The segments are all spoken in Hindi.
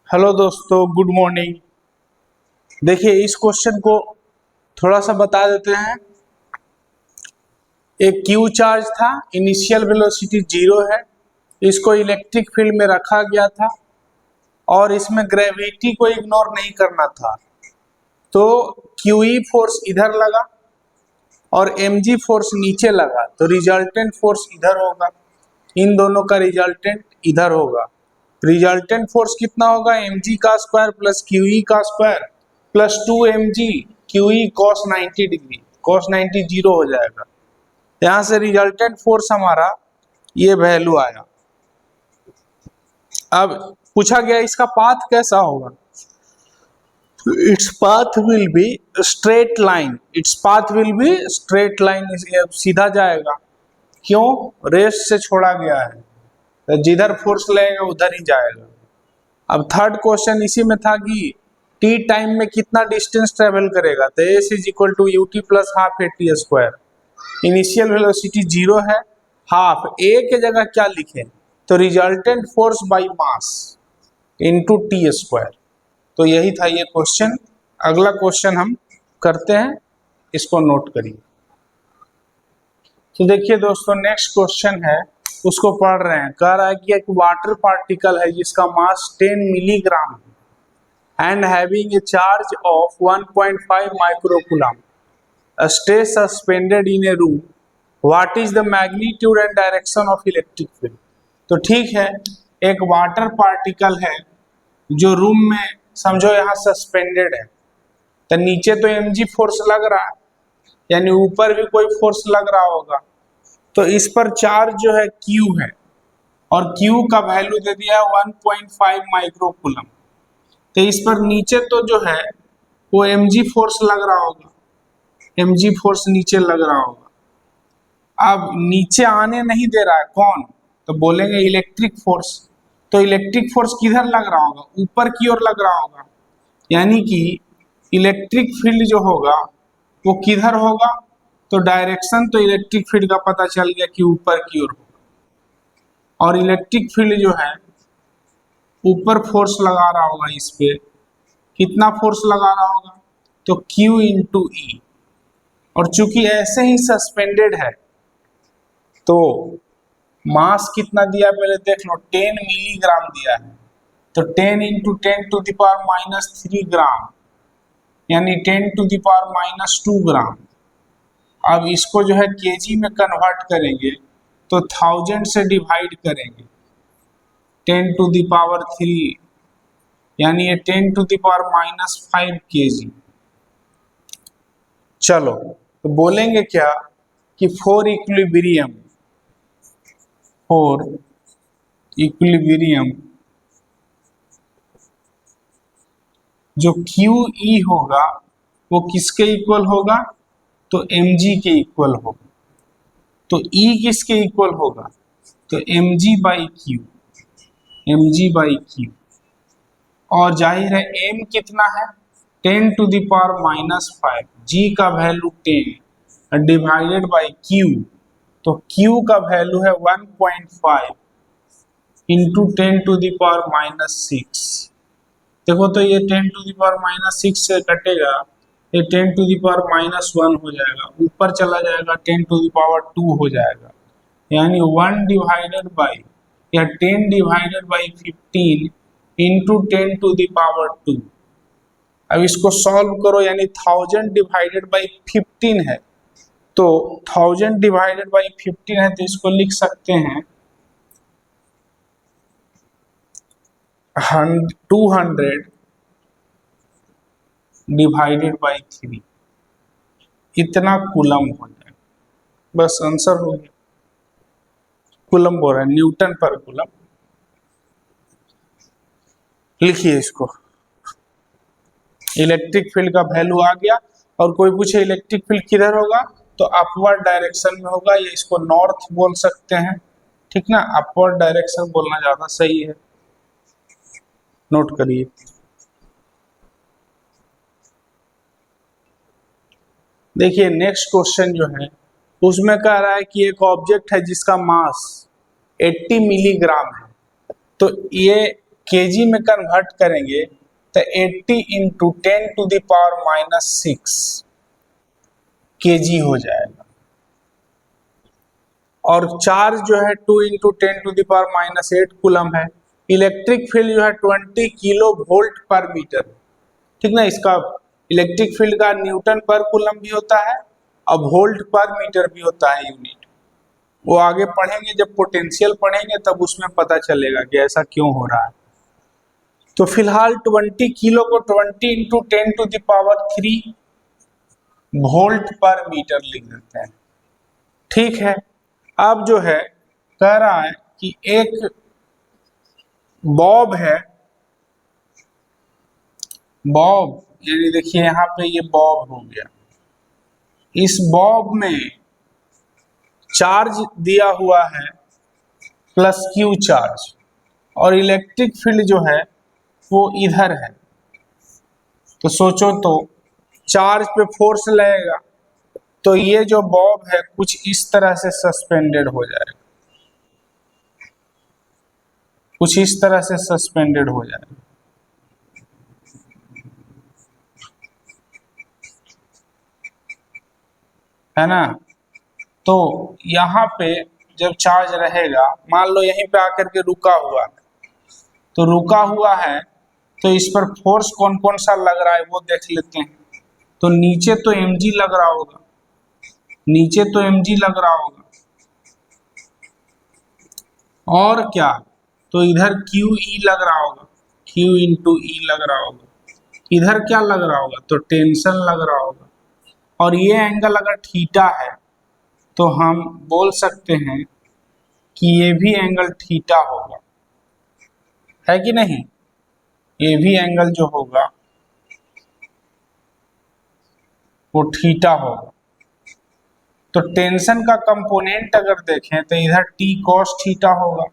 हेलो दोस्तों, गुड मॉर्निंग। देखिए इस क्वेश्चन को थोड़ा सा बता देते हैं। एक क्यू चार्ज था, इनिशियल वेलोसिटी 0 है, इसको इलेक्ट्रिक फील्ड में रखा गया था और इसमें ग्रेविटी को इग्नोर नहीं करना था। तो क्यूई फोर्स इधर लगा और mg फोर्स नीचे लगा, तो रिजल्टेंट फोर्स इधर होगा। इन दोनों का रिजल्टेंट इधर होगा। रिजल्टेंट फोर्स कितना होगा? mg का स्क्वायर प्लस क्यूई का square plus 2mg QE cos 90 degree. Cos 90 zero हो जाएगा। यहां से रिजल्टेंट फोर्स हमारा ये वैल्यू आया। अब पूछा गया इसका पाथ कैसा होगा। Its path will be straight line. Its path will be straight line, सीधा जाएगा। क्यों? रेस्ट से छोड़ा गया है, तो जिधर फोर्स लगेगा उधर ही जाएगा। अब थर्ड क्वेश्चन इसी में था कि टी टाइम में कितना डिस्टेंस ट्रेवल करेगा, तो S is equal to U T plus half A T square. Initial velocity 0 है, हाफ ए के जगह क्या लिखें, तो resultant force by mass into T square. तो यही था ये क्वेश्चन। अगला क्वेश्चन हम करते हैं, इसको नोट करिए। तो देखिए दोस्तों, नेक्स्ट क्वेश्चन है, उसको पढ़ रहे हैं। कह रहा है कि एक वाटर पार्टिकल है जिसका मास 10 मिलीग्राम है and having a charge of 1.5 microcoulomb stay suspended in A room, what is the magnitude and direction of electric field. तो ठीक है, एक वाटर पार्टिकल है जो रूम में समझो यहाँ सस्पेंडेड है, तो नीचे तो mg फोर्स लग रहा है, यानी ऊपर भी कोई फोर्स लग रहा होगा। तो इस पर चार्ज जो है q है और q का वैल्यू दे दिया है 1.5 माइक्रोकूलम। तो इस पर नीचे तो जो है वो mg फोर्स लग रहा होगा, mg फोर्स नीचे लग रहा होगा। अब नीचे आने नहीं दे रहा है कौन, तो बोलेंगे इलेक्ट्रिक फोर्स। तो इलेक्ट्रिक फोर्स किधर लग रहा होगा? ऊपर की ओर लग रहा होगा, यानी कि इलेक्ट्रिक फील्ड जो होगा वो किधर होगा, तो डायरेक्शन तो इलेक्ट्रिक फील्ड का पता चल गया कि ऊपर की ओर होगा। और इलेक्ट्रिक फील्ड जो है ऊपर फोर्स लगा रहा होगा, इस पे कितना फोर्स लगा रहा होगा, तो Q इंटू ई। और चूंकि ऐसे ही सस्पेंडेड है तो मास कितना दिया पहले देख लो, 10 मिलीग्राम दिया है। तो 10 into 10 to the power minus 3 gram, यानी 10 to the power minus 2 gram. अब इसको जो है केजी में कन्वर्ट करेंगे तो 1000 से डिवाइड करेंगे, 10 टू द पावर 3, यानी ये 10 to the power minus 5 KG. चलो तो बोलेंगे क्या कि फॉर इक्विलिब्रियम जो QE होगा वो किसके इक्वल होगा, तो mg के इक्वल होगा। तो E किसके इक्वल होगा, तो mg बाई क्यू। और जाहिर है m कितना है, 10 to the power minus 5, g का वैल्यू 10 डिवाइडेड बाई q, तो q का वैल्यू है 1.5 into 10 to the power minus 6। देखो तो ये 10 टू द पावर माइनस 6 से कटेगा, ये 10 टू द पावर माइनस 1 हो जाएगा, ऊपर चला जाएगा 10 टू द पावर 2 हो जाएगा, यानी 1 डिवाइडेड बाई या 10 divided by 15 into 10 to the power 2। अब इसको सॉल्व करो, यानी 1000 डिवाइडेड बाई 15 है, तो 1000 डिवाइडेड बाई 15 है, तो इसको लिख सकते हैं 200 डिवाइडेड बाई 3, इतना कूलम हो जाएगा। बस आंसर हो गया। कूलम बोल रहा है, न्यूटन पर कूलम। लिखिए इसको, इलेक्ट्रिक फील्ड का वैल्यू आ गया। और कोई पूछे इलेक्ट्रिक फील्ड किधर होगा, तो अपवर्ड डायरेक्शन में होगा, ये इसको नॉर्थ बोल सकते हैं, ठीक ना। अपवर्ड डायरेक्शन बोलना ज्यादा सही है, नोट करिए। देखिए नेक्स्ट क्वेश्चन जो है उसमें कह रहा है कि एक ऑब्जेक्ट है जिसका मास 80 मिलीग्राम है। तो ये केजी में कन्वर्ट करेंगे तो 80 इंटू 10⁻⁻6 केजी हो जाएगा। और चार्ज जो है 2 इंटू 10⁻⁻8 कूलम है। इलेक्ट्रिक फील्ड जो है 20 किलो वोल्ट पर मीटर, ठीक ना। इसका इलेक्ट्रिक फील्ड का न्यूटन पर कूलम भी होता है और वोल्ट पर मीटर भी होता है यूनिट। वो आगे पढ़ेंगे, जब पोटेंशियल पढ़ेंगे तब उसमें पता चलेगा कि ऐसा क्यों हो रहा है। तो फिलहाल 20 किलो को 20 इंटू 10⁻³ वोल्ट पर मीटर लिख देते हैं, ठीक है। अब जो है कह रहा है कि एक बॉब है, बॉब यानी देखिए यहाँ पे ये बॉब हो गया। इस बॉब में चार्ज दिया हुआ है +Q चार्ज, और इलेक्ट्रिक फील्ड जो है वो इधर है। तो सोचो तो चार्ज पे फोर्स लगेगा तो ये जो बॉब है कुछ इस तरह से सस्पेंडेड हो जाएगा, कुछ इस तरह से सस्पेंडेड हो जाएगा, है ना। तो यहाँ पे जब चार्ज रहेगा, मान लो यहीं पे आकर के रुका हुआ है, तो रुका हुआ है तो इस पर फोर्स कौन कौन सा लग रहा है वो देख लेते हैं। तो नीचे तो mg लग रहा होगा, नीचे तो mg लग रहा होगा, और क्या, तो इधर QE लग रहा होगा, Q इंटू E लग रहा होगा। इधर क्या लग रहा होगा, तो टेंशन लग रहा होगा। और ये एंगल अगर थीटा है तो हम बोल सकते हैं कि ये भी एंगल थीटा होगा, है कि नहीं। ये भी एंगल जो होगा वो थीटा होगा। तो टेंशन का कंपोनेंट अगर देखें तो इधर T cos थीटा होगा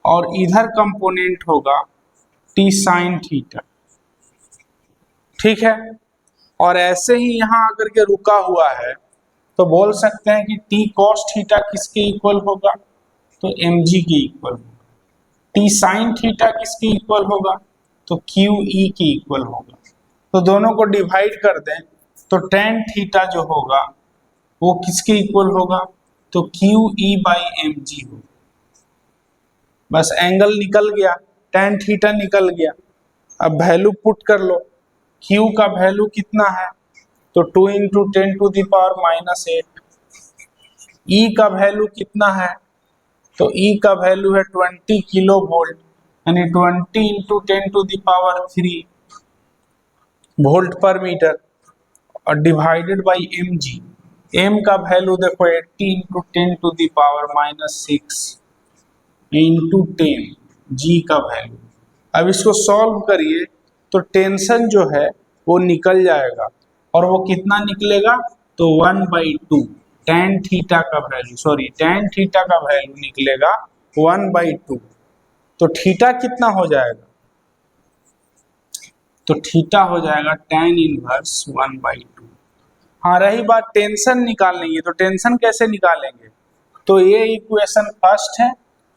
और इधर कंपोनेंट होगा T sin थीटा, ठीक है। और ऐसे ही यहाँ आकर के रुका हुआ है तो बोल सकते हैं कि T cos थीटा किसके इक्वल होगा, तो mg के इक्वल होगा। T sin थीटा किसके इक्वल होगा, तो QE के इक्वल होगा। तो दोनों को डिवाइड कर दें तो tan थीटा जो होगा वो किसके इक्वल होगा, तो QE/mg होगा। बस एंगल निकल गया, tan थीटा निकल गया। अब वैल्यू पुट कर लो, Q का वैल्यू कितना है, तो 2 इंटू 10⁻⁻8। E का वैल्यू कितना है, तो E का वैल्यू है 20 किलो वोल्ट, यानी 20 इंटू 10⁻³ वोल्ट पर मीटर, और डिवाइडेड बाई mg। m का वैल्यू देखो 80 इंटू 10⁻⁻6 इंटू 10, g का वैल्यू। अब इसको सॉल्व करिए तो टेंशन जो है वो निकल जाएगा, और वो कितना निकलेगा, तो 1/2 tan थीटा का वैल्यू, सॉरी tan थीटा का वैल्यू निकलेगा 1/2। तो थीटा कितना हो जाएगा, तो थीटा हो जाएगा tan इनवर्स 1/2। हाँ, रही बात टेंशन निकालनी है, तो टेंशन कैसे निकालेंगे, तो ये इक्वेशन फर्स्ट है,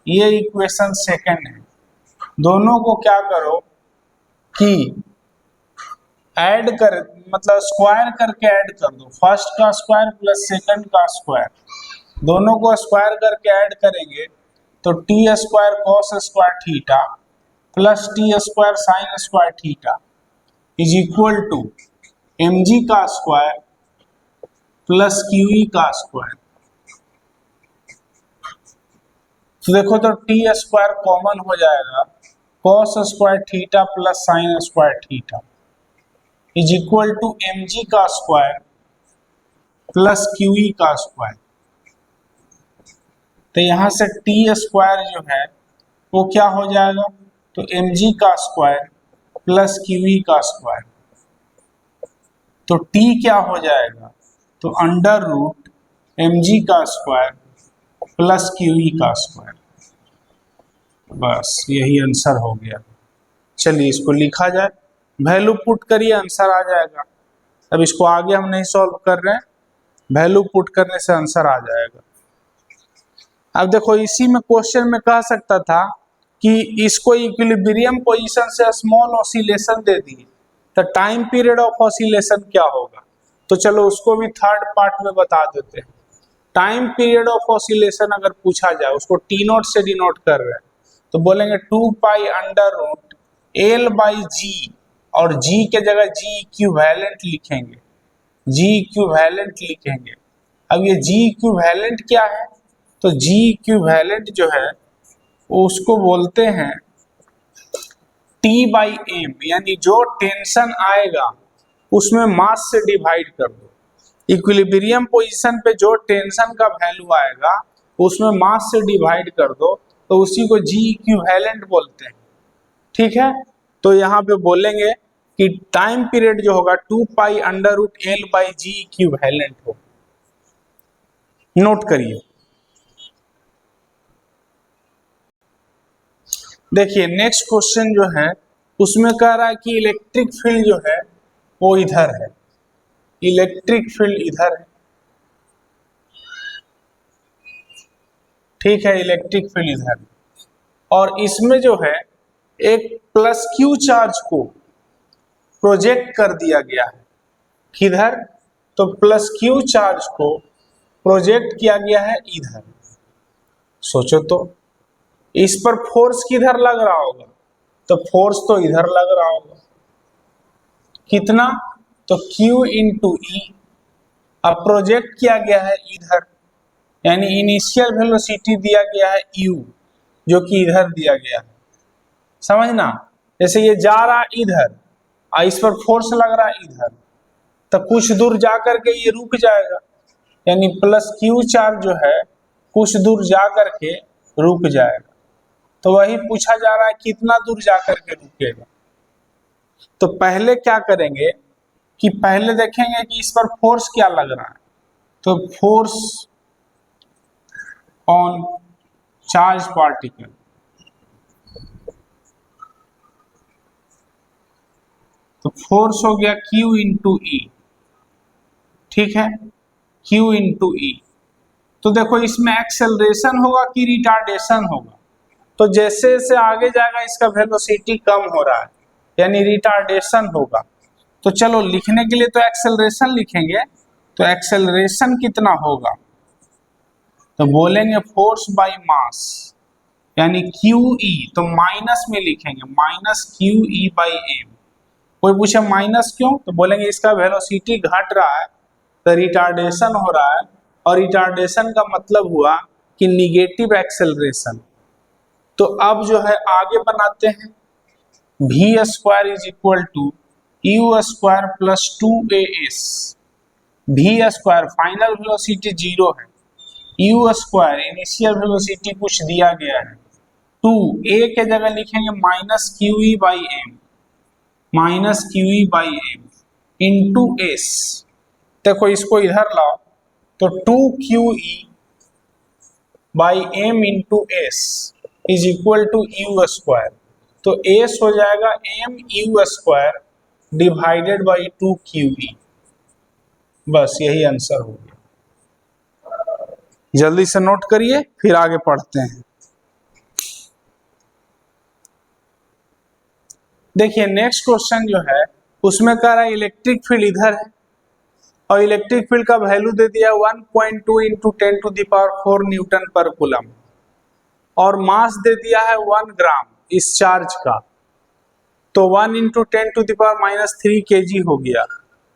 ये इक्वेशन सेकंड है। दोनों को क्या करो कि ऐड कर, मतलब स्क्वायर करके ऐड कर दो। फर्स्ट का स्क्वायर प्लस सेकंड का स्क्वायर, दोनों को स्क्वायर करके ऐड करेंगे तो t² cos² theta plus t² sin² theta is equal to mg का स्क्वायर प्लस QE का स्क्वायर। तो देखो तो t² कॉमन हो जाएगा, cos² theta plus sin² theta is equal to mg का स्क्वायर प्लस QE का स्क्वायर। तो यहां से t² जो है वो क्या हो जाएगा, तो mg का स्क्वायर प्लस QE का स्क्वायर। तो t क्या हो जाएगा, तो अंडर रूट mg का स्क्वायर प्लस QE का स्क्वायर। बस यही आंसर हो गया। चलिए इसको लिखा जाए, वैल्यू पुट करिए, आंसर आ जाएगा। अब इसको आगे हम नहीं सॉल्व कर रहे हैं, वैल्यू पुट करने से आंसर आ जाएगा। अब देखो इसी में क्वेश्चन में कह सकता था कि इसको इक्विलिब्रियम पोजीशन से स्मॉल ऑसिलेशन दे दी, तो टाइम पीरियड ऑफ ऑसिलेशन क्या होगा? तो चलो उसको भी थर्ड पार्ट में बता देते हैं। टाइम पीरियड ऑफ ऑसिलेशन अगर पूछा जाए, उसको टी नोट से डिनोट कर रहे हैं, तो बोलेंगे 2 pi under root L by G, और जी के जगह जी इक्विवेलेंट लिखेंगे, जी इक्विवेलेंट लिखेंगे। अब ये जी इक्विवेलेंट क्या है? तो जी इक्विवेलेंट जो है उसको बोलते हैं टी बाई एम, यानी जो टेंशन आएगा उसमें मास से डिवाइड कर दो। इक्विलिब्रियम पोजीशन पे जो टेंशन का वैल्यू आएगा उसमें मास से डिवाइड कर दो, तो उसी को जी इक्विवेलेंट बोलते हैं। ठीक है, तो यहाँ पे बोलेंगे कि टाइम पीरियड जो होगा 2 pi under root L by G equivalent हो। नोट करिए। देखिए नेक्स्ट क्वेश्चन जो है उसमें कह रहा है कि इलेक्ट्रिक फील्ड जो है वो इधर है, इलेक्ट्रिक फील्ड इधर है। ठीक है, इलेक्ट्रिक फील्ड इधर, और इसमें जो है एक प्लस क्यू चार्ज को प्रोजेक्ट कर दिया गया है। किधर? तो प्लस क्यू चार्ज को प्रोजेक्ट किया गया है इधर। सोचो तो इस पर फोर्स किधर लग रहा होगा? तो फोर्स तो इधर लग रहा होगा। कितना? तो Q इंटू ई। अब प्रोजेक्ट किया गया है इधर, यानी इनिशियल वेलोसिटी दिया गया है u, जो कि इधर दिया गया है। समझना, जैसे ये जा रहा इधर और इस पर फोर्स लग रहा है इधर, तो कुछ दूर जा करके ये रुक जाएगा, यानी प्लस क्यू चार्ज जो है कुछ दूर जा करके रुक जाएगा। तो वही पूछा जा रहा है कितना दूर जा करके रुकेगा। तो पहले क्या करेंगे कि पहले देखेंगे कि इस पर फोर्स क्या लग रहा है। तो फोर्स ऑन चार्ज पार्टिकल, तो फोर्स हो गया Q इंटू ई। ठीक है, Q इंटू ई। तो देखो इसमें एक्सेलरेशन होगा कि रिटार्डेशन होगा? तो जैसे जैसे आगे जाएगा इसका वेलोसिटी कम हो रहा है, यानी रिटार्डेशन होगा। तो चलो लिखने के लिए तो एक्सेलरेशन लिखेंगे, तो एक्सेलरेशन कितना होगा? तो बोलेंगे फोर्स बाय मास, यानी QE, तो माइनस में लिखेंगे, माइनस QE बाई एम। कोई पूछे माइनस क्यों? तो बोलेंगे इसका वेलोसिटी घट रहा है तो रिटार्डेशन हो रहा है, और रिटार्डेशन का मतलब हुआ कि निगेटिव एक्सेलरेशन। तो अब जो है आगे बनाते हैं, V square is equal to U square plus 2as। V square final velocity 0 है, यू स्क्वायर इनिशियल वेलोसिटी कुछ दिया गया है 2, a के जगह लिखेंगे minus QE by M, minus QE by M into S. देखो इसको इधर लाओ, तो 2QE by M into S is equal to U square. तो एस हो जाएगा M U square divided by 2QE। बस यही आंसर हो गया। जल्दी से नोट करिए, फिर आगे पढ़ते हैं। देखिए नेक्स्ट क्वेश्चन जो है उसमें कह रहा है इलेक्ट्रिक फील्ड इधर है, और इलेक्ट्रिक फील्ड का वैल्यू दे दिया 1.2 इंटू 10⁴ न्यूटन पर कूलम, और मास दे दिया है 1 ग्राम इस चार्ज का। तो 1 इंटू 10⁻³ kg हो गया।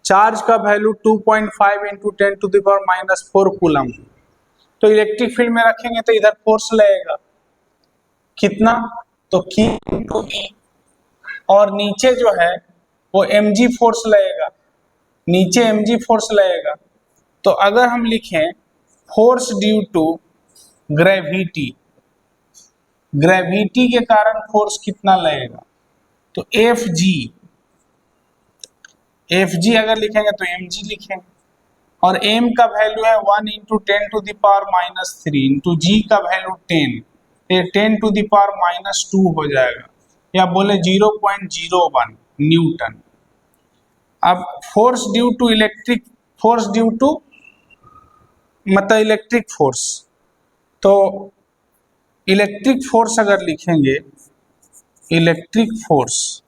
चार्ज का वैल्यू 2.5 इंटू 10⁻⁴ कूलम। तो इलेक्ट्रिक फील्ड में रखेंगे तो इधर फोर्स लगेगा कितना? तो Q इंटू ई, और नीचे जो है वो mg फोर्स लगेगा, नीचे mg फोर्स लगेगा। तो अगर हम लिखें force due to gravity, gravity के कारण फोर्स कितना लगेगा? तो Fg अगर लिखेंगे तो mg लिखेंगे, और m का वैल्यू है 1 इंटू 10⁻³ इंटू g का वैल्यू 10, ये 10⁻⁻² हो जाएगा, या बोले 0.01 न्यूटन। अब force due to electric, force due to मतलब इलेक्ट्रिक फोर्स, तो इलेक्ट्रिक फोर्स अगर लिखेंगे इलेक्ट्रिक फोर्स,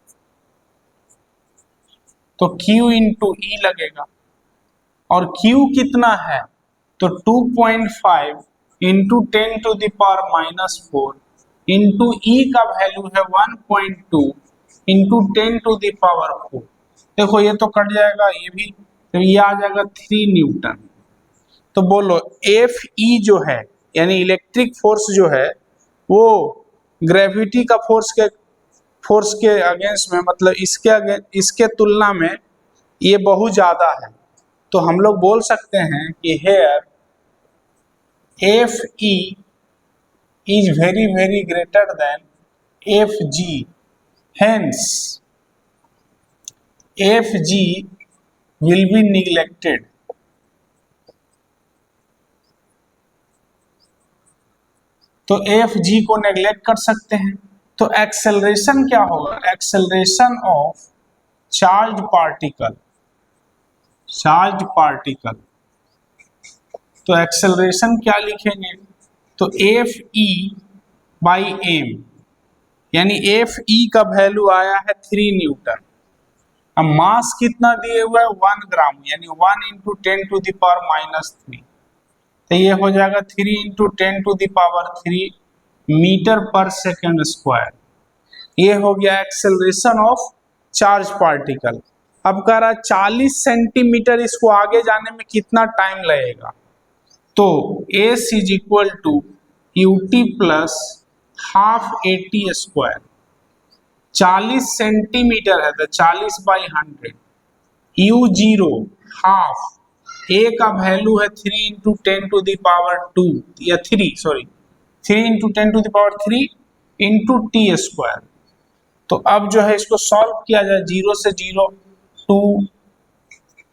तो Q इंटू ई लगेगा, और Q कितना है, तो 2.5 इंटू 10⁻⁻⁴ इंटू ई का वैल्यू है 1.2 इंटू 10⁻⁴। देखो ये तो कट जाएगा, ये भी, तो ये आ जाएगा 3 न्यूटन। तो बोलो एफ ई जो है यानी इलेक्ट्रिक फोर्स जो है वो ग्रेविटी का फोर्स के अगेंस्ट में, मतलब इसके तुलना में ये बहुत ज्यादा है। तो हम लोग बोल सकते हैं कि here F E is very very greater than F G, hence F G will be neglected. तो एफ जी को नेग्लेक्ट कर सकते हैं। तो एक्सेलरेशन क्या होगा, एक्सेलरेशन ऑफ चार्ज पार्टिकल, तो एक्सेलरेशन क्या लिखेंगे, तो एफ ई बाई एम, यानी एफ ई का वैल्यू आया है 3 न्यूटन। अब मास कितना दिए हुआ है 1 ग्राम, यानी 1 इंटू 10⁻⁻3, तो ये हो जाएगा 3 इंटू 10⁻³ मीटर पर सेकेंड स्क्वायर। ये हो गया एक्सेलरेशन ऑफ चार्ज पार्टिकल। अब कह रहा है 40 सेंटीमीटर इसको आगे जाने में कितना टाइम लगेगा, तो S is equal to U T plus half A T square. 40 centimetre है तो 40 by 100, U zero half, A का वैल्यू है 3 इंटू 10⁻² या 3 इंटू 10⁻³ इंटू टी स्क्वायर। तो अब जो है इसको सॉल्व किया जाए, 0 से 0 2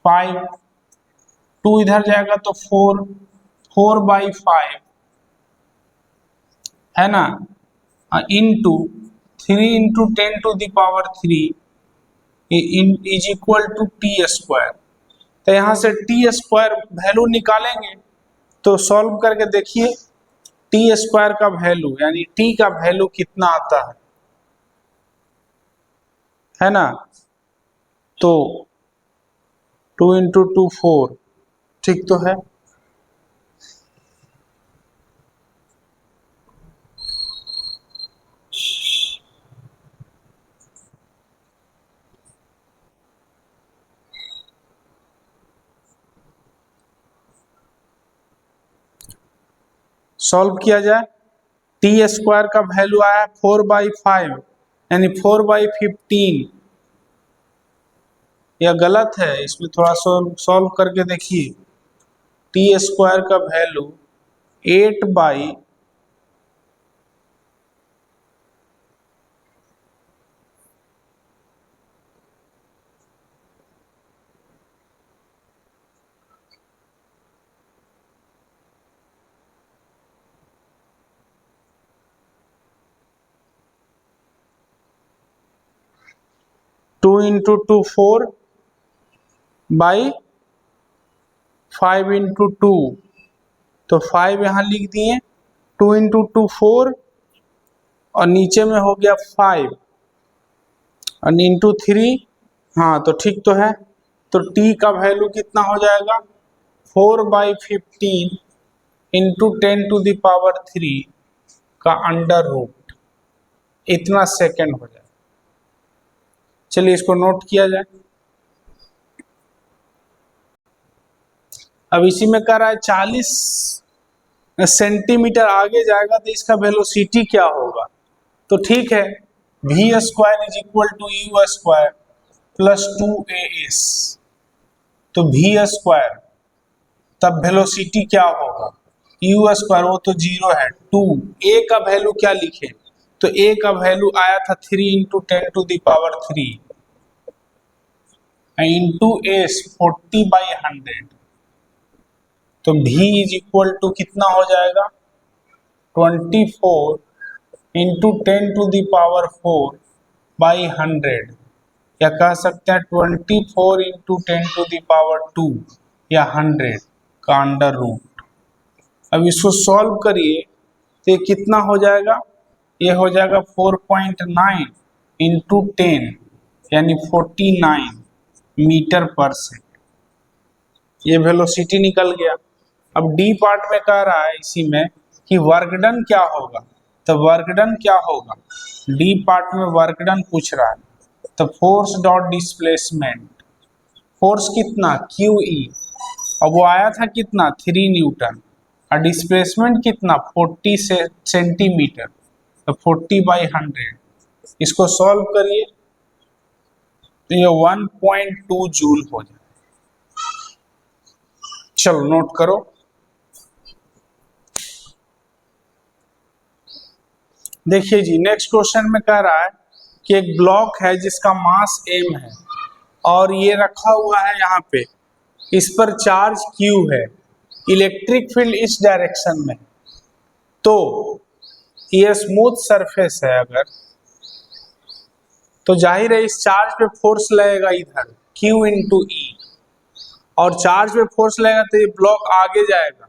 5, 2 इधर जाएगा तो 4 बाई 5 है ना, into 3 into 10⁻³ is equal to T square. तो यहाँ से टी स्क्वायर वैल्यू निकालेंगे, तो सॉल्व करके देखिए टी स्क्वायर का वैल्यू यानी टी का वैल्यू कितना आता है ना, तो 2 इंटू 2 4, ठीक तो है। सॉल्व किया जाए, टी स्क्वायर का वैल्यू आया 4/5 यानी 4/15। यह गलत है, इसमें थोड़ा सॉल्व करके देखिए, टी स्क्वायर का वैल्यू 8 2 इंटू 2 4 बाई 5 इंटू 2, तो 5 यहाँ लिख दिए, 2 इंटू 2 4 और नीचे में हो गया 5 और इंटू 3, हाँ तो ठीक तो है। तो t का वैल्यू कितना हो जाएगा 4/15 इंटू 10⁻³ का अंडर रूट, इतना सेकेंड हो जाएगा। चलिए इसको नोट किया जाए। अब इसी में कह रहा है 40 सेंटीमीटर आगे जाएगा तो इसका वेलोसिटी क्या होगा, तो ठीक है, V square is equal to U square plus 2as, तो वी स्क्वायर तब वेलोसिटी क्या होगा, यू स्क्वायर वो तो 0 है, 2 a का वैल्यू क्या लिखे, तो a का वैल्यू आया था 3 इंटू 10⁻³ इंटू एस 40/100, तो v इज इक्वल टू कितना हो जाएगा 24 इंटू 10⁻⁴/100, या कह सकते हैं 24 इंटू 10⁻² या 100 का अंडर रूट। अब इसको सॉल्व करिए तो ये कितना हो जाएगा, ये हो जाएगा 4.9 इंटू 10 यानी 49 मीटर पर सेकेंड। ये वेलोसिटी निकल गया। अब डी पार्ट में कह रहा है इसी में कि वर्क डन क्या होगा, तो वर्क डन क्या होगा, डी पार्ट में वर्क डन पूछ रहा है, तो फोर्स डॉट डिस्प्लेसमेंट, फोर्स कितना QE, अब वो आया था कितना 3 न्यूटन, और डिस्प्लेसमेंट कितना 40 सेंटीमीटर, तो 40/100। इसको सॉल्व करिए तो ये 1.2 जूल हो जाए। चलो नोट करो। देखिए जी, नेक्स्ट क्वेश्चन में कह रहा है कि एक ब्लॉक है जिसका मास m है और ये रखा हुआ है यहाँ पे, इस पर चार्ज Q है, इलेक्ट्रिक फील्ड इस डायरेक्शन में, तो ये स्मूथ सरफेस है अगर, तो जाहिर है इस चार्ज पे फोर्स लगेगा इधर Q इंटू E, और चार्ज पे फोर्स लगेगा तो ये ब्लॉक आगे जाएगा,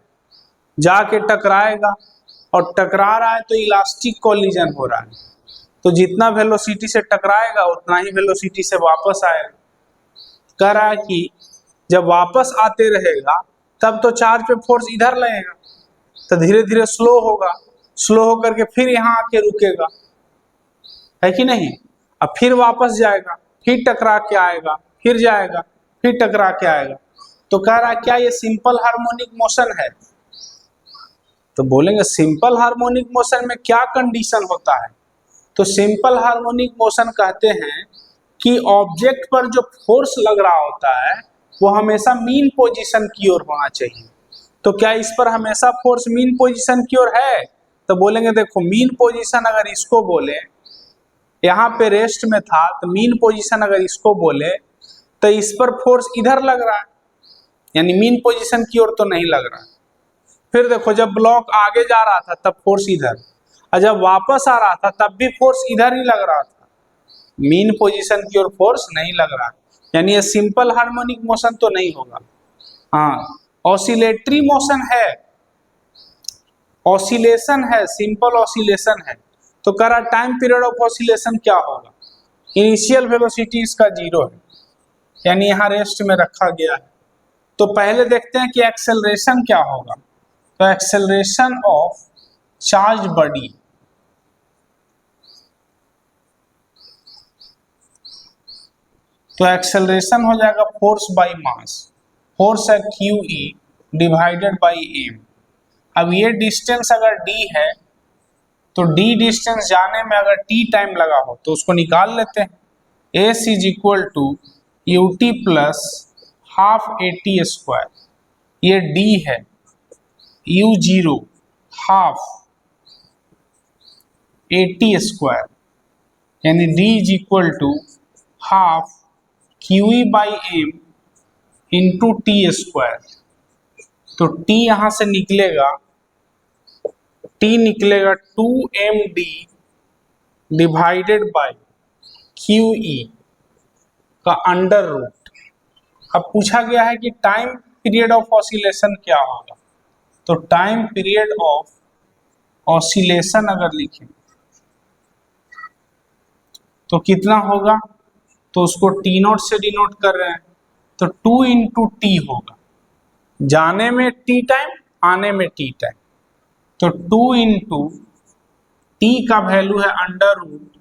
जाके टकराएगा, और टकरा रहा है तो इलास्टिक कोलिजन हो रहा है, तो जितना वेलोसिटी से टकराएगा उतना ही वेलोसिटी से वापस आएगा। कह रहा है कि जब वापस आते रहेगा तब तो चार्ज पे फोर्स इधर लगेगा, तो धीरे धीरे स्लो होगा, स्लो होकर के फिर यहाँ आके रुकेगा, है कि नहीं, अब फिर वापस जाएगा, फिर टकरा के आएगा, फिर जाएगा, फिर टकरा के आएगा। तो कह रहा है क्या ये सिंपल हार्मोनिक मोशन है, तो बोलेंगे सिंपल हार्मोनिक मोशन में क्या कंडीशन होता है, तो सिंपल हार्मोनिक मोशन कहते हैं कि ऑब्जेक्ट पर जो फोर्स लग रहा होता है वो हमेशा मीन पोजीशन की ओर होना चाहिए। तो क्या इस पर हमेशा फोर्स मीन पोजीशन की ओर है, तो बोलेंगे देखो मीन पोजीशन अगर इसको बोले, यहाँ पे रेस्ट में था, तो मीन पोजीशन अगर इसको बोले तो इस पर फोर्स इधर लग रहा है, यानी मीन पोजीशन की ओर तो नहीं लग रहा है। फिर देखो जब ब्लॉक आगे जा रहा था तब फोर्स इधर, और जब वापस आ रहा था तब भी फोर्स इधर ही लग रहा था, मीन पोजीशन की ओर फोर्स नहीं लग रहा, यानी ये सिंपल हार्मोनिक मोशन तो नहीं होगा। हाँ, ऑसिलेटरी मोशन है, ऑसिलेशन है, सिंपल ऑसिलेशन है। तो कह रहा टाइम पीरियड ऑफ ऑसिलेशन क्या होगा, इनिशियल वेलोसिटी इसका 0 है, यानी यहाँ रेस्ट में रखा गया है। तो पहले देखते हैं कि एक्सेलरेशन क्या होगा, तो एक्सेलरेशन ऑफ चार्ज बॉडी, तो एक्सेलरेशन हो जाएगा फोर्स बाय मास, फोर्स है QE डिवाइडेड बाय m। अब ये डिस्टेंस अगर d है तो d डिस्टेंस जाने में अगर t टाइम लगा हो तो उसको निकाल लेते हैं। s is equal to ut plus half at square, ये d है, u0 हाफ at स्क्वायर, यानी d is equal to half QE by m into T square. तो t यहां से निकलेगा, t निकलेगा 2md डिवाइडेड बाई QE का अंडर रूट। अब पूछा गया है कि टाइम पीरियड ऑफ ऑसिलेशन क्या होगा, तो टाइम पीरियड ऑफ ऑसिलेशन अगर लिखें तो कितना होगा, तो उसको T0 से डिनोट कर रहे हैं, तो 2 इंटू टी होगा, जाने में t टाइम, आने में t टाइम, तो 2 इंटू टी का वैल्यू है under root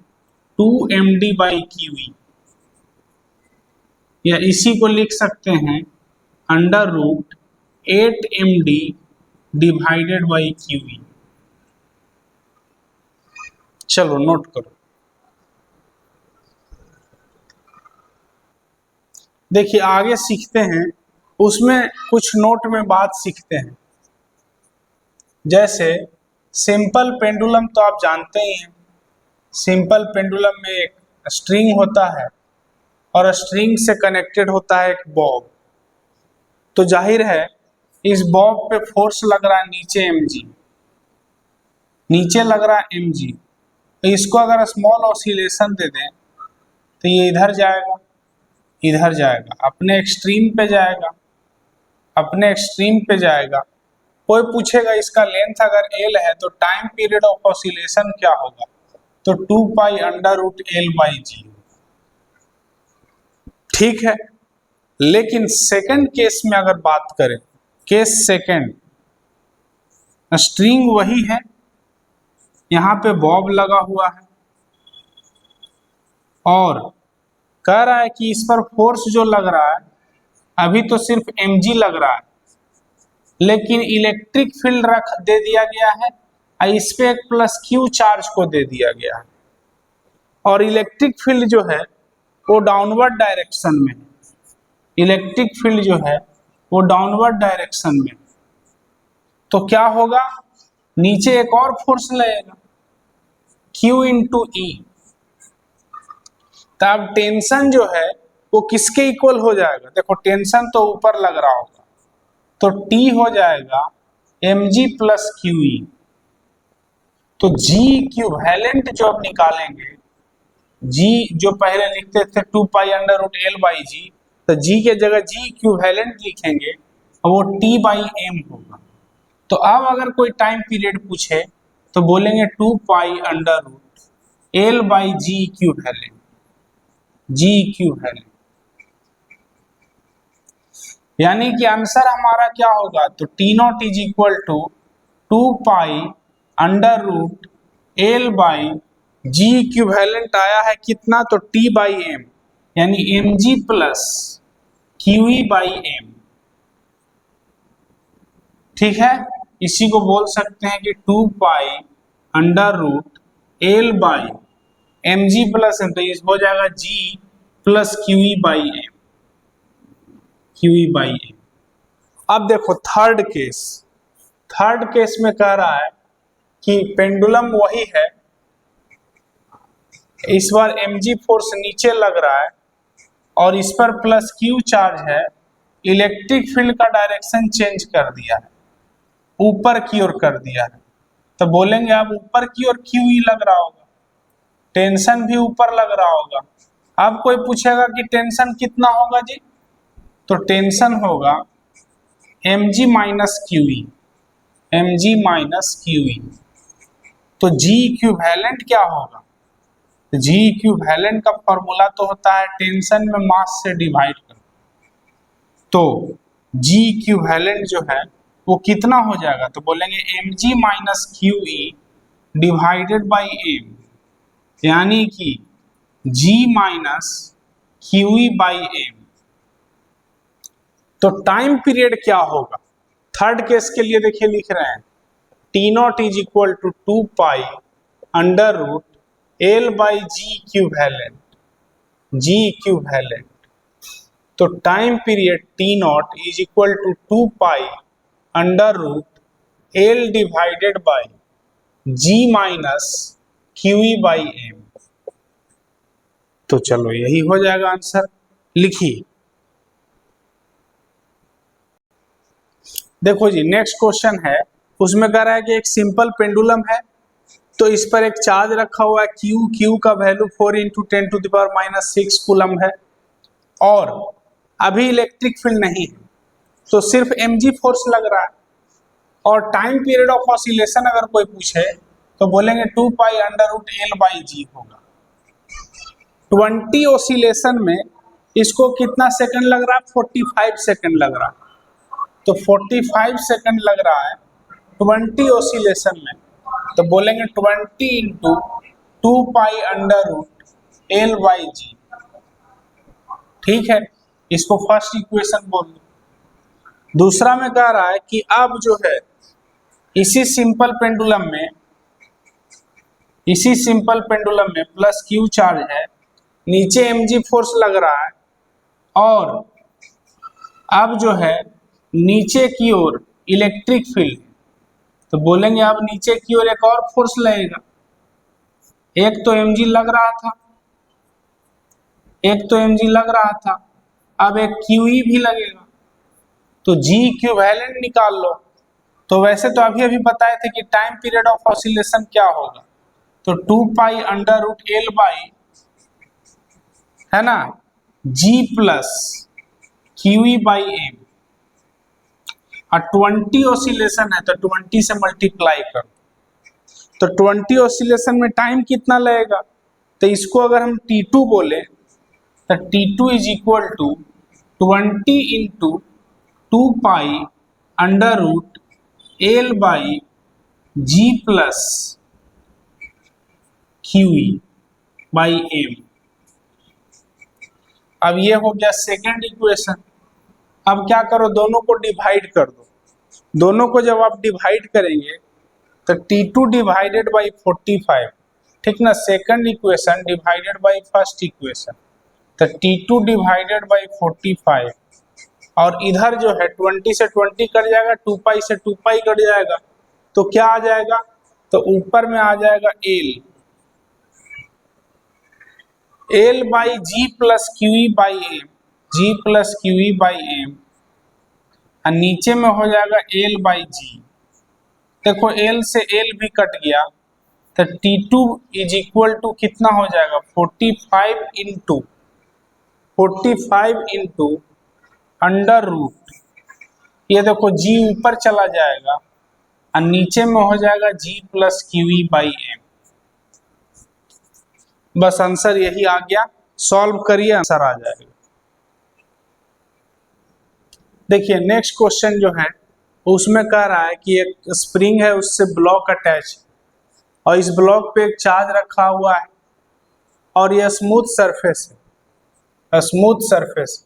2md by QE, या इसी को लिख सकते हैं under root 8md divided by QE। चलो नोट करो। देखिए आगे सीखते हैं, उसमें कुछ नोट में बात सीखते हैं। जैसे सिंपल पेंडुलम तो आप जानते ही हैं, सिंपल पेंडुलम में एक स्ट्रिंग होता है और स्ट्रिंग से कनेक्टेड होता है एक बॉब। तो जाहिर है इस बॉब पे फोर्स लग रहा है नीचे mg, नीचे लग रहा है mg, तो इसको अगर स्मॉल ऑसिलेशन दे दें तो ये इधर जाएगा, इधर जाएगा, अपने एक्सट्रीम पे जाएगा, अपने एक्सट्रीम पे जाएगा। कोई पूछेगा इसका लेंथ अगर L है तो टाइम पीरियड ऑफ ऑसिलेशन क्या होगा, तो 2 pi under root L by G. ठीक है, लेकिन सेकंड केस में अगर बात करें, केस सेकंड, स्ट्रिंग वही है, यहां पे बॉब लगा हुआ है और कह रहा है कि इस पर फोर्स जो लग रहा है अभी तो सिर्फ mg लग रहा है, लेकिन इलेक्ट्रिक फील्ड रख दे दिया गया है और इस पे एक प्लस क्यू चार्ज को दे दिया गया है और इलेक्ट्रिक फील्ड जो है वो डाउनवर्ड डायरेक्शन में है। इलेक्ट्रिक फील्ड जो है वो डाउनवर्ड डायरेक्शन में, तो क्या होगा, नीचे एक और फोर्स लगेगा Q इंटू ई। तब टेंशन जो है वो किसके इक्वल हो जाएगा, देखो टेंशन तो ऊपर लग रहा होगा तो T हो जाएगा mg प्लस QE। तो G इक्विवेलेंट जो अब निकालेंगे, G जो पहले लिखते थे 2 pi under root L by G, तो G के जगह G इक्विवेलेंट लिखेंगे और वो T बाई एम होगा। तो अब अगर कोई टाइम पीरियड पूछे तो बोलेंगे 2 pi under root L by G equivalent, G equivalent. यानी कि आंसर हमारा क्या होगा, तो T not is equal to 2 pi under root L by G equivalent आया है कितना, तो T बाई एम, यानी mg plus QE by M. ठीक है, इसी को बोल सकते हैं कि 2 pi under root L by mg plus M, तो ये हो जाएगा G plus QE by M, QE by M. अब देखो थर्ड केस में कह रहा है कि पेंडुलम वही है, इस बार mg फोर्स नीचे लग रहा है और इस पर प्लस Q चार्ज है, इलेक्ट्रिक फील्ड का डायरेक्शन चेंज कर दिया है, ऊपर की ओर कर दिया है, तो बोलेंगे अब ऊपर की ओर QE लग रहा होगा, टेंशन भी ऊपर लग रहा होगा। अब कोई पूछेगा कि टेंशन कितना होगा जी, तो टेंशन होगा mg minus QE, mg minus QE। तो G इक्विवेलेंट क्या होगा, G इक्विवेलेंट का फॉर्मूला तो होता है टेंशन में मास से डिवाइड कर, तो G इक्विवेलेंट जो है वो कितना हो जाएगा, तो बोलेंगे mg minus QE divided by m, यानी कि G minus QE by m। तो टाइम पीरियड क्या होगा, थर्ड केस के लिए देखिए लिख रहे हैं T not is equal to 2 pi under root L by G equivalent, G equivalent. तो time period T not is equal to 2 pi under root L divided by G minus QE by M. तो चलो यही हो जाएगा आंसर, लिखिए। देखो जी नेक्स्ट क्वेश्चन है, उसमें कह रहा है कि एक सिंपल पेंडुलम है, तो इस पर एक चार्ज रखा हुआ है Q का value 4 into 10 to the power minus 6 coulomb है और अभी इलेक्ट्रिक फील्ड नहीं है, तो सिर्फ mg फोर्स लग रहा है और टाइम पीरियड ऑफ ऑसिलेशन अगर कोई पूछे तो बोलेंगे 2 pi under root L by G होगा। 20 ऑसिलेशन में इसको कितना सेकंड लग रहा है, 45 सेकंड लग रहा है, तो 45 सेकंड लग रहा है 20 ऑसिलेशन में, तो बोलेंगे 20 into 2 pi under root L by G. ठीक है, इसको फर्स्ट इक्वेशन बोल दो। दूसरा में कह रहा है कि अब जो है इसी सिंपल पेंडुलम में प्लस Q चार्ज है, नीचे mg फोर्स लग रहा है और अब जो है नीचे की ओर इलेक्ट्रिक फील्ड, तो बोलेंगे अब नीचे की ओर एक और फोर्स लगेगा, एक तो mg लग रहा था, अब एक QE भी लगेगा, तो G इक्विवेलेंट निकाल लो। तो वैसे तो अभी बताए थे कि टाइम पीरियड ऑफ ऑसिलेशन क्या होगा, तो 2 pi under root L by, है ना, G plus QE by M, और 20 ऑसिलेशन है तो 20 से मल्टीप्लाई कर, तो 20 ऑसिलेशन में टाइम कितना लगेगा, तो इसको अगर हम T2 बोले तो T2 is equal to 20 into 2 pi under root L by G plus QE by M। अब ये हो गया सेकेंड इक्वेशन। अब क्या करो, दोनों को डिवाइड कर दो। दोनों को जब आप डिवाइड करेंगे तो T2 डिवाइडेड बाई 45, ठीक ना, second equation divided by first equation, तो T2 डिवाइडेड बाई 45 और इधर जो है 20 से 20 कट जाएगा, 2 पाई से 2 पाई कट जाएगा, तो क्या आ जाएगा, तो ऊपर में आ जाएगा L by G plus QE by M, G plus QE by M, और नीचे में हो जाएगा L बाई G। देखो L से L भी कट गया, तो T2 इज इक्वल टू कितना हो जाएगा, 45 इंटू अंडर रूट, ये देखो G ऊपर चला जाएगा और नीचे में हो जाएगा G plus QE by M। बस आंसर यही आ गया, सॉल्व करिए आंसर आ जाएगा। देखिए नेक्स्ट क्वेश्चन जो है उसमें कह रहा है कि एक स्प्रिंग है, उससे ब्लॉक अटैच और इस ब्लॉक पे एक चार्ज रखा हुआ है और यह स्मूथ सरफेस है, स्मूथ सरफेस,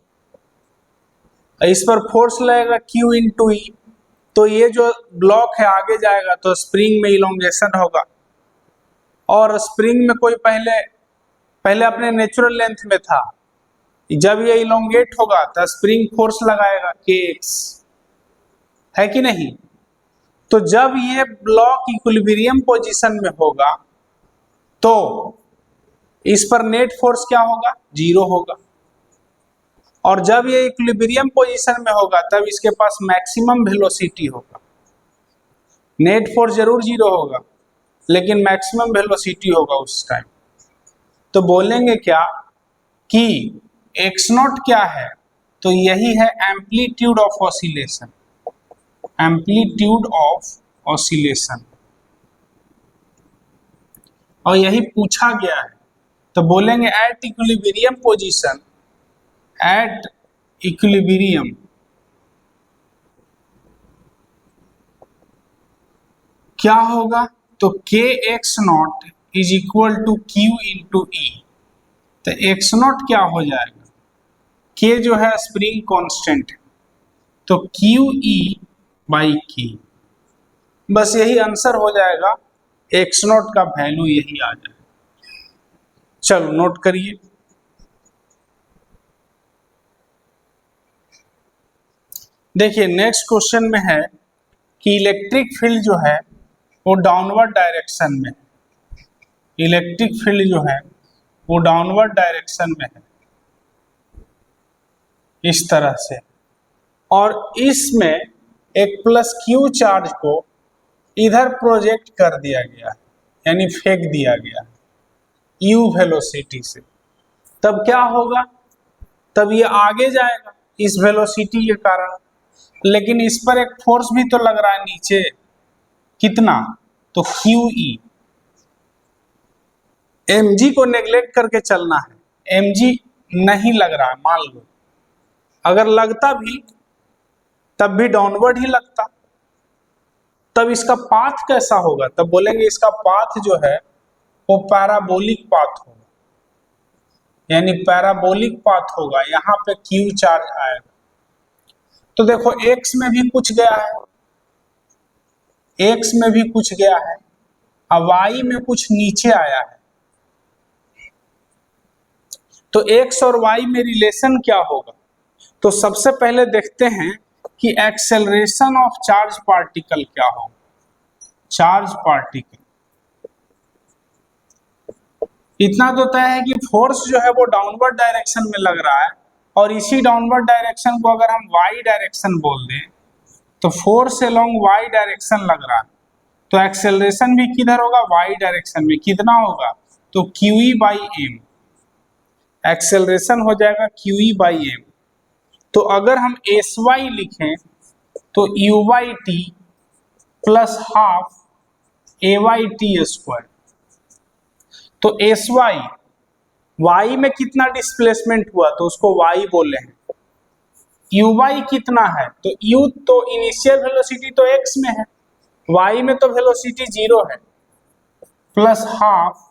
इस पर फोर्स लगेगा Q इंटू E, तो ये जो ब्लॉक है आगे जाएगा तो स्प्रिंग में इलोंगेशन होगा और स्प्रिंग में कोई पहले अपने नेचुरल लेंथ में था, जब ये इलोंगेट होगा तो स्प्रिंग फोर्स लगाएगा Kx, है कि नहीं। तो जब ये ब्लॉक इक्विलिब्रियम पोजीशन में होगा तो इस पर नेट फोर्स क्या होगा, 0 होगा, और जब ये इक्विलिब्रियम पोजीशन में होगा तब इसके पास मैक्सिमम वेलोसिटी होगा। नेट फोर्स जरूर 0 होगा लेकिन मैक्सिमम वेलोसिटी होगा उस टाइम। तो बोलेंगे क्या कि x0 क्या है, तो यही है amplitude of oscillation, amplitude of oscillation, और यही पूछा गया है। तो बोलेंगे at equilibrium position, at equilibrium क्या होगा, तो Kx0 is equal to Q into E। तो x0 क्या हो जाएगा, K जो है स्प्रिंग कांस्टेंट है, तो QE बाई K, बस यही आंसर हो जाएगा, x0 का वैल्यू यही आ जाएगा। चलो नोट करिए। देखिए नेक्स्ट क्वेश्चन में है कि इलेक्ट्रिक फील्ड जो है वो डाउनवर्ड डायरेक्शन में है, इलेक्ट्रिक फील्ड जो है वो डाउनवर्ड डायरेक्शन में है इस तरह से, और इसमें एक प्लस Q चार्ज को इधर प्रोजेक्ट कर दिया गया है, यानी फेंक दिया गया है U वेलोसिटी से। तब क्या होगा, तब ये आगे जाएगा इस वेलोसिटी के कारण, लेकिन इस पर एक फोर्स भी तो लग रहा है नीचे, कितना, तो QE। mg को नेग्लेक्ट करके चलना है, mg नहीं लग रहा है मान लो, अगर लगता भी तब भी डाउनवर्ड ही लगता, तब इसका पाथ कैसा होगा, तब बोलेंगे इसका पाथ जो है वो पैराबोलिक पाथ होगा, यानी पैराबोलिक पाथ होगा, यहाँ पे Q चार्ज आएगा। तो देखो x में भी कुछ गया है, x में भी कुछ गया है, अब y में कुछ नीचे आया है, तो x और y में रिलेशन क्या होगा। तो सबसे पहले देखते हैं कि एक्सेलरेशन ऑफ चार्ज पार्टिकल क्या होगा, चार्ज पार्टिकल। इतना तो तय है कि फोर्स जो है वो डाउनवर्ड डायरेक्शन में लग रहा है, और इसी डाउनवर्ड डायरेक्शन को अगर हम y डायरेक्शन बोल दें तो फोर्स अलोंग y डायरेक्शन लग रहा है, तो एक्सेलरेशन भी किधर होगा, y डायरेक्शन में, कितना होगा, तो QE बाई M, एक्सेलरेशन हो जाएगा QE बाई M। तो अगर हम SY लिखें तो U by T plus half A Y T square. तो एस वाई, वाई में कितना डिस्प्लेसमेंट हुआ तो उसको वाई बोले हैं। यू वाई कितना है तो यू तो इनिशियल वेलोसिटी तो एक्स में है, वाई में तो वेलोसिटी 0 है, प्लस हाफ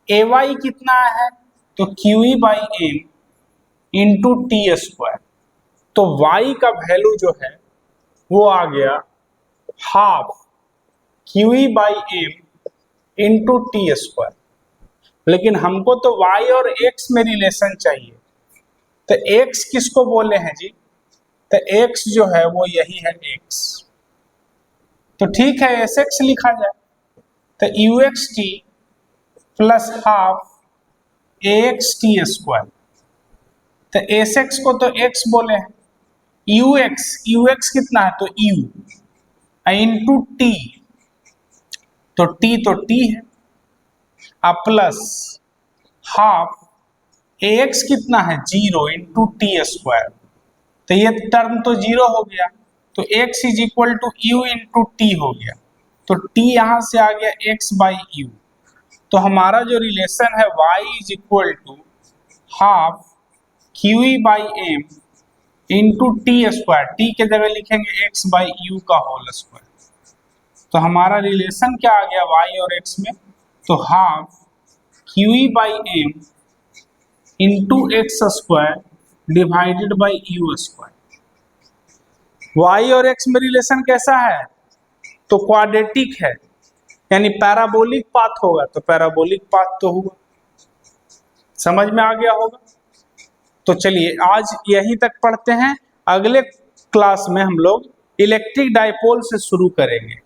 ए वाई कितना है तो Q E by M into T square. तो वाई का वैल्यू जो है वो आ गया half Q E by M into T square. लेकिन हमको तो y और x में रिलेशन चाहिए, तो x किसको बोले हैं जी, तो x जो है वो यही है x। तो ठीक है sx लिखा जाए, तो uxt plus half axt square. तो sx को तो x बोले हैं, ux कितना है तो u इंटू t, तो t है, अब प्लस हाफ ax कितना है 0 इंटू टी स्क्वायर। तो ये टर्म तो 0 हो गया, तो x is equal to U into T हो गया, तो t यहां से आ गया x बाई यू। तो हमारा जो रिलेशन है y is equal to half Q E by M into T square, T के जगह लिखेंगे x बाई यू का होल स्क्वायर। तो हमारा रिलेशन क्या आ गया y और x में, तो half Q E by M into X square divided by U square. Y और एक्स में रिलेशन कैसा है तो क्वाड्रेटिक है, यानी पैराबोलिक पाथ होगा, तो पैराबोलिक पाथ तो हुआ, समझ में आ गया होगा। तो चलिए आज यहीं तक पढ़ते हैं, अगले क्लास में हम लोग इलेक्ट्रिक डाइपोल से शुरू करेंगे।